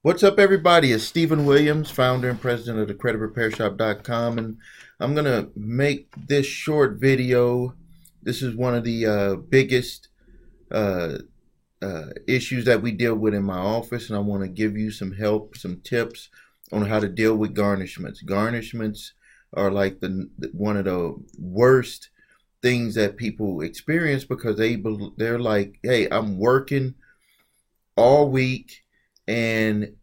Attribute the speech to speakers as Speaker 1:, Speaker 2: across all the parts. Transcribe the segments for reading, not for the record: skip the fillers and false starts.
Speaker 1: What's up, everybody? It's Stephen Williams, founder and president of the creditrepairshop.com, and I'm going to make this short video. This is one of the biggest uh, issues that we deal with in my office, and I want to give you some help, some tips on how to deal with garnishments. Garnishments are like one of the worst things that people experience because they're like, hey, I'm working all week and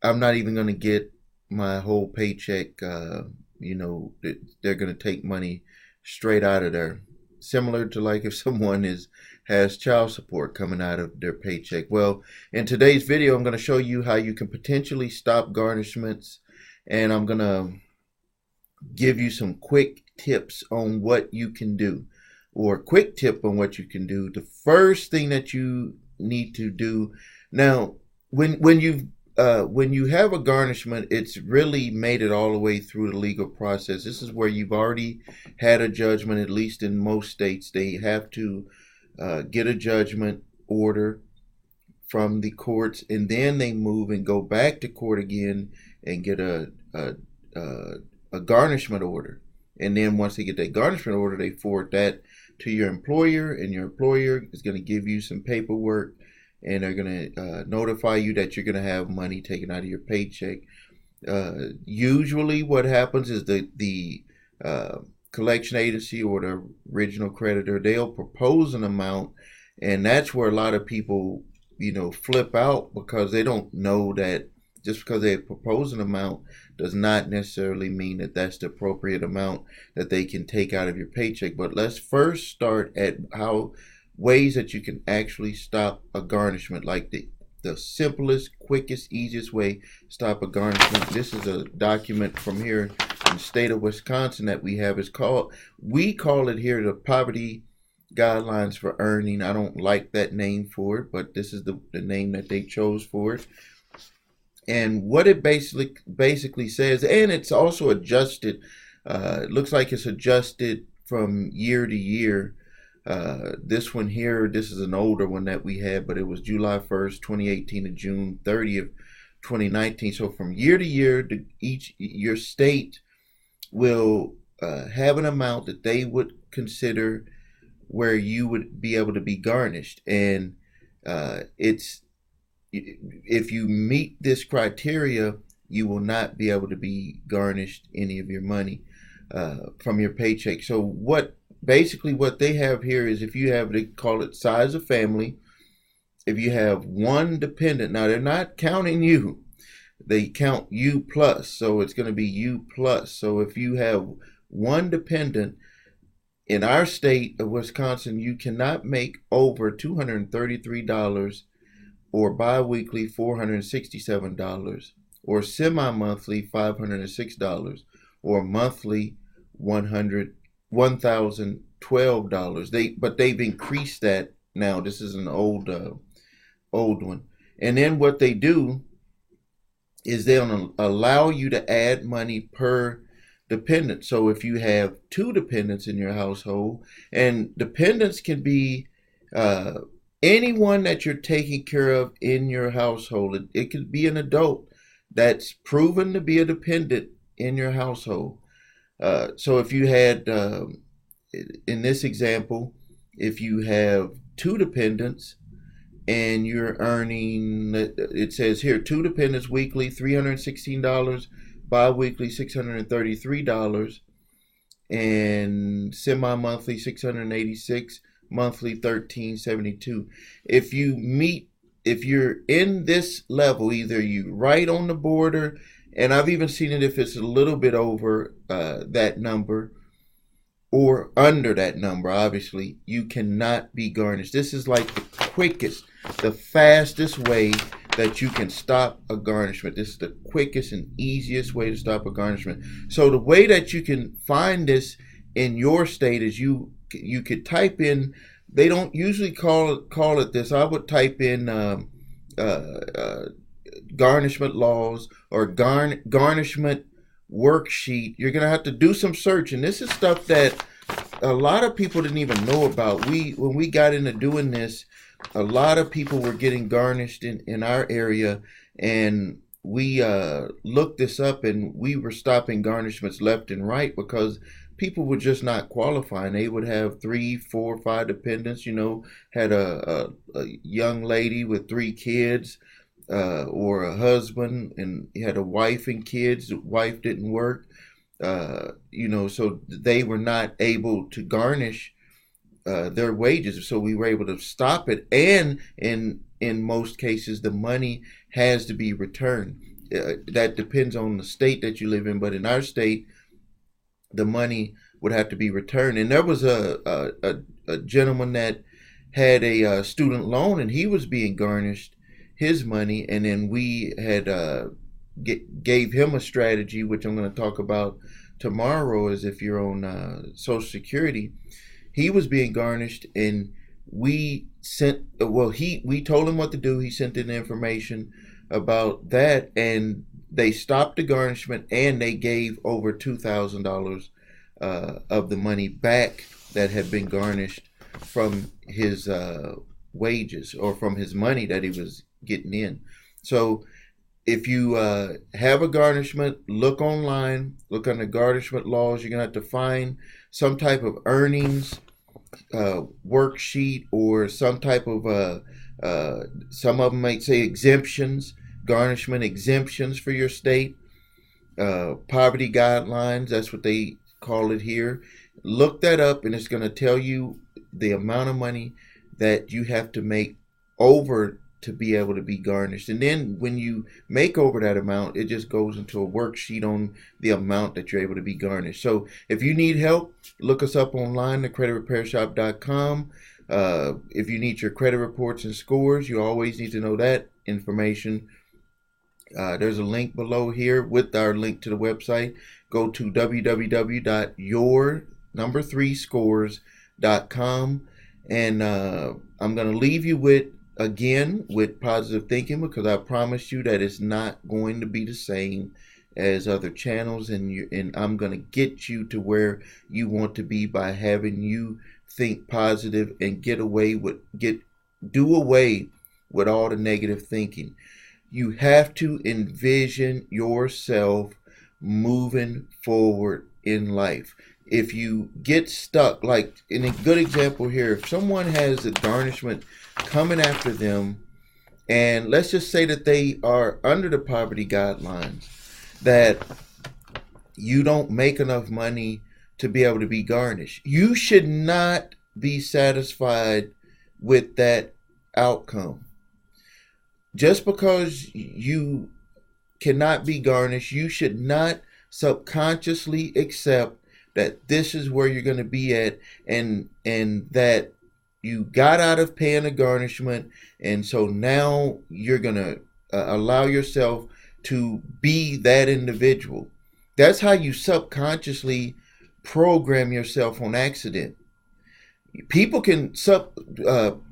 Speaker 1: I'm not even going to get my whole paycheck. They're going to take money straight out of there. Similar to like if someone has child support coming out of their paycheck. Well, in today's video, I'm going to show you how you can potentially stop garnishments, and I'm going to give you some quick tips on what you can do, or a quick tip on what you can do. The first thing that you need to do now, when you have a garnishment, it's really made it all the way through the legal process. This is where you've already had a judgment. At least in most states, they have to get a judgment order from the courts, and then they move and go back to court again and get a garnishment order. And then once they get that garnishment order, they forward that to your employer, and your employer is going to give you some paperwork, and they're going to notify you that you're going to have money taken out of your paycheck. Usually what happens is the collection agency or the original creditor, they'll propose an amount, and that's where a lot of people, flip out, because they don't know that just because they propose an amount does not necessarily mean that that's the appropriate amount that they can take out of your paycheck. But let's first start at ways that you can actually stop a garnishment, like the simplest, quickest, easiest way to stop a garnishment. This is a document from here in the state of Wisconsin that we have. We call it here the Poverty Guidelines for Earning. I don't like that name for it, but this is the name that they chose for it. And what it basically says, and it's also adjusted, it looks like it's adjusted from year to year. This one here, this is an older one that we had, but it was July 1st, 2018 to June 30th, 2019. So from year to year, your state will have an amount that they would consider where you would be able to be garnished. And if you meet this criteria, you will not be able to be garnished any of your money from your paycheck. So what they have here is, if you have, they call it size of family. If you have one dependent, now they're not counting you, they count you plus, so it's going to be you plus. So if you have one dependent in our state of Wisconsin, you cannot make over $233 or bi-weekly $467 or semi-monthly $506 or monthly $1,012. But they've increased that now. This is an old one. And then what they do is they'll allow you to add money per dependent. So if you have two dependents in your household, and dependents can be anyone that you're taking care of in your household. It could be an adult that's proven to be a dependent in your household. So if you had, in this example, if you have two dependents and you're earning, it says here, two dependents weekly, $316, bi-weekly $633, and semi-monthly $686, monthly $1,372. If you're in this level, either you right on the border, and I've even seen it if it's a little bit over that number or under that number, obviously, you cannot be garnished. This is like the quickest, the fastest way that you can stop a garnishment. This is the quickest and easiest way to stop a garnishment. So the way that you can find this in your state is you could type in, they don't usually call it this. I would type in garnishment laws or garnishment worksheet. You're going to have to do some searching. This is stuff that a lot of people didn't even know about. When we got into doing this, a lot of people were getting garnished in our area, And we looked this up, and we were stopping garnishments left and right because people were just not qualifying. They would have 3, 4, 5 dependents. Had a young lady with 3 kids, or a husband, and he had a wife and kids. The wife didn't work, so they were not able to garnish their wages. So we were able to stop it, and in most cases, the money has to be returned. That depends on the state that you live in, but in our state, the money would have to be returned. And there was a gentleman that had a student loan, and he was being garnished his money, and then we had gave him a strategy, which I'm going to talk about tomorrow, is if you're on Social Security. He was being garnished, and we we told him what to do. He sent in the information about that, and they stopped the garnishment, and they gave over $2,000 of the money back that had been garnished from his wages, or from his money that he was getting in. So if you have a garnishment, look online, look under garnishment laws. You're going to have to find some type of earnings worksheet, or some type of some of them might say exemptions, garnishment exemptions for your state. Poverty guidelines, that's what they call it here. Look that up, and it's going to tell you the amount of money that you have to make over to be able to be garnished. And then when you make over that amount, it just goes into a worksheet on the amount that you're able to be garnished. So if you need help, look us up online at creditrepairshop.com. If you need your credit reports and scores, you always need to know that information. There's a link below here with our link to the website. Go to www.your3scores.com, and I'm going to leave you with positive thinking, because I promise you that it's not going to be the same as other channels, and I'm going to get you to where you want to be by having you think positive and do away with all the negative thinking. You have to envision yourself moving forward in life. If you get stuck, like in a good example here, if someone has a garnishment coming after them, and let's just say that they are under the poverty guidelines, that you don't make enough money to be able to be garnished, you should not be satisfied with that outcome. Just because you cannot be garnished, you should not subconsciously accept that this is where you're going to be at, and that you got out of paying a garnishment, and so now you're going to allow yourself to be that individual. That's how you subconsciously program yourself on accident. People can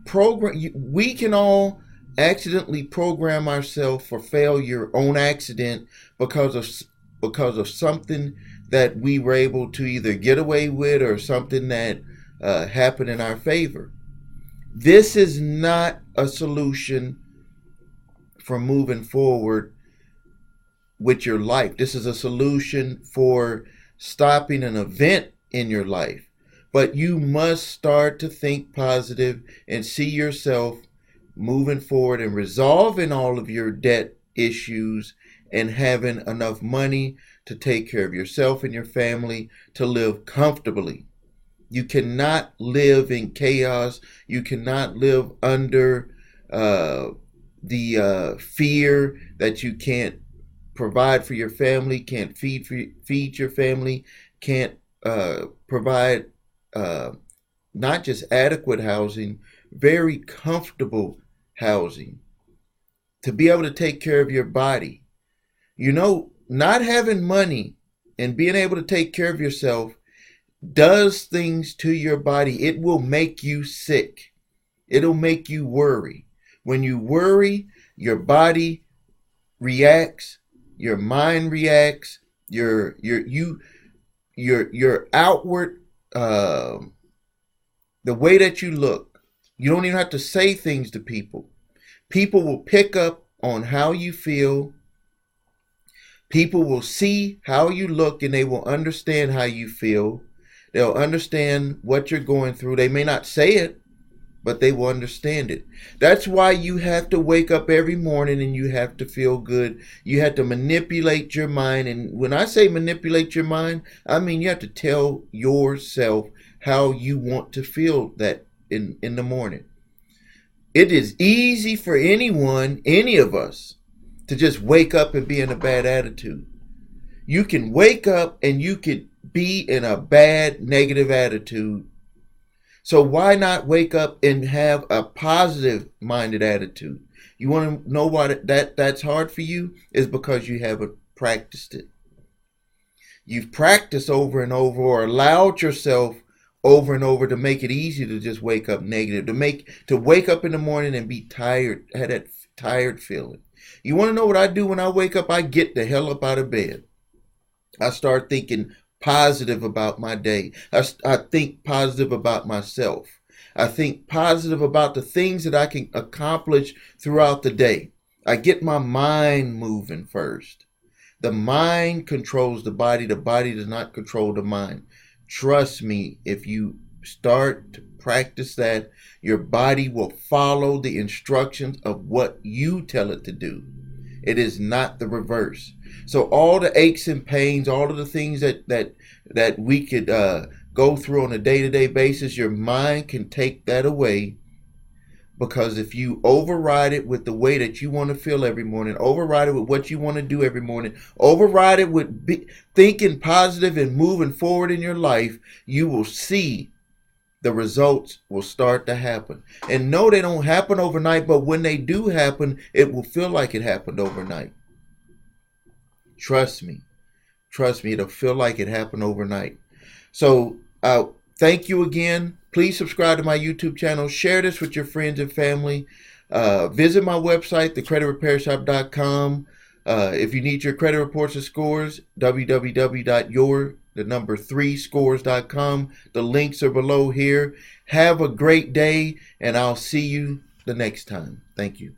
Speaker 1: program. We can all accidentally program ourselves for failure on accident because of something that we were able to either get away with, or something that happened in our favor. This is not a solution for moving forward with your life. This is a solution for stopping an event in your life. But you must start to think positive and see yourself moving forward and resolving all of your debt issues, and having enough money to take care of yourself and your family, to live comfortably. You cannot live in chaos. You cannot live under the fear that you can't provide for your family, can't feed your family, can't provide not just adequate housing, very comfortable housing, to be able to take care of your body. Not having money and being able to take care of yourself does things to your body. It will make you sick. It'll make you worry. When you worry, your body reacts, your mind reacts, your outward, the way that you look. You don't even have to say things to people. People will pick up on how you feel. People will see how you look and they will understand how you feel. They'll understand what you're going through. They may not say it, but they will understand it. That's why you have to wake up every morning and you have to feel good. You have to manipulate your mind. And when I say manipulate your mind, I mean you have to tell yourself how you want to feel that in the morning. It is easy for anyone, any of us, to just wake up and be in a bad attitude. You can wake up and you could be in a bad, negative attitude. So why not wake up and have a positive minded attitude? You want to know why that's hard for you? Is because you haven't practiced it. You've practiced over and over, or allowed yourself over and over to make it easy to just wake up negative, to wake up in the morning and be tired, had that tired feeling. You want to know what I do when I wake up? I get the hell up out of bed. I start thinking positive about my day. I think positive about myself. I think positive about the things that I can accomplish throughout the day. I get my mind moving first. The mind controls the body does not control the mind. Trust me, if you start to practice that, your body will follow the instructions of what you tell it to do. It is not the reverse. So all the aches and pains, all of the things that we could go through on a day-to-day basis, your mind can take that away. Because if you override it with the way that you want to feel every morning, override it with what you want to do every morning, override it with thinking positive and moving forward in your life, you will see the results will start to happen. And no, they don't happen overnight, but when they do happen, it will feel like it happened overnight. Trust me. Trust me, it'll feel like it happened overnight. So thank you again. Please subscribe to my YouTube channel. Share this with your friends and family. Visit my website, thecreditrepairshop.com. If you need your credit reports and scores, www.3scores.com. The links are below here. Have a great day, and I'll see you the next time. Thank you.